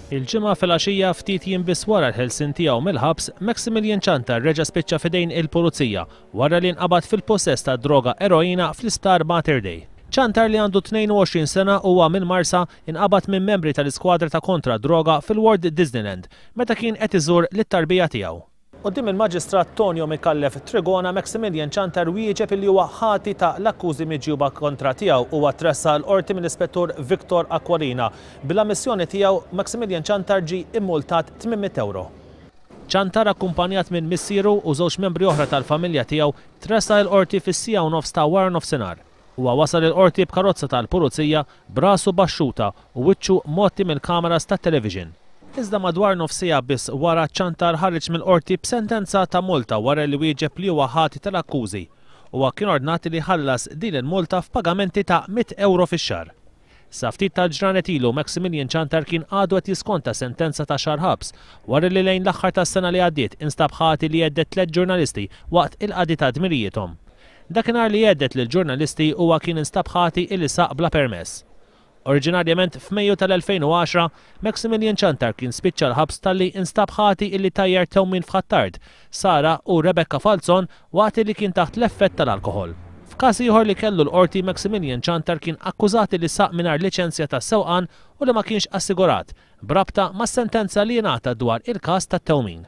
Il-ġimgħa filgħaxija ftit jinbis wara l-ħelsien tiegħu mill-ħabs, Maximilian Ċantar reġa' spiċċa f'idejn il-pulizija wara li nqabad fil-possess ta' droga eroina fl-Star Mater Dei. Ċantar li għandu 22 sena huwa minn Marsa inqabad minn membri tal-iskwadra ta' kontra droga fil-World Disneyland meta kien qed iżur lit-tarbija tiegħu. Qudiem il-Maġistrat Tonio Mikallef Trigona, Maximilian Ċantar wieġeb li huwa ħati ta' l-akkużi miġjuba kontra tiegħu huwa tressa l-qorti mill-Ispettur Victor Aquilina. Bil-ammissjoni tiegħu Maximilian Ċantar ġie immultat 800 euro. Ċantar akkumpanjat minn missieru u żewġ membri oħra tal-familja tiegħu tressa l-qorti fis-sija u nofs ta' wara nofsinhar. Huwa wasal il-qorti b'karozza tal-pulizija b'rasu baxxuta u wiċċu motti mill-kameras tat-television. Iżda madwar nofsija biss wara Ċantar ħareġ mill-qorti b'sentenza ta' multa wara li wieġeb li huwa ħati tal-akkużi. Huwa kien ordnat li ħallas din il-multa f'pagamenti ta' 100 euro fix-xahar. Sa ftit ta' ġranet ilu Maximilian Ċantar kien għadu qed jiskonta sentenza ta' xahar ħabs wara li lejn l-aħħar tas-sena li għaddiet instab ħati li jeddet 3 ġurnalisti waqt il-qadi ta' dmirijietom. Dakinhar li jeddet lil ġurnalisti huwa kien instab ħati illi saq bla permess. Oriġinarjament f'Mejju tal-2010, Maximilian Ċantar kien spiċċa l-ħabs talli instab ħati illi tajjar tewmin f'Ħattard, Sara u Rebecca Falzon waqt li kien taħt l-effett tal-alkoħol. F'każ ieħor li kellu l-qorti Maximilian Ċantar kien akkużati li saq mingħajr liċenzja tas-sewqan u li ma kienx assigurat, brabta mas-sentenza li ngħata dwar il-każ tat-tewmin.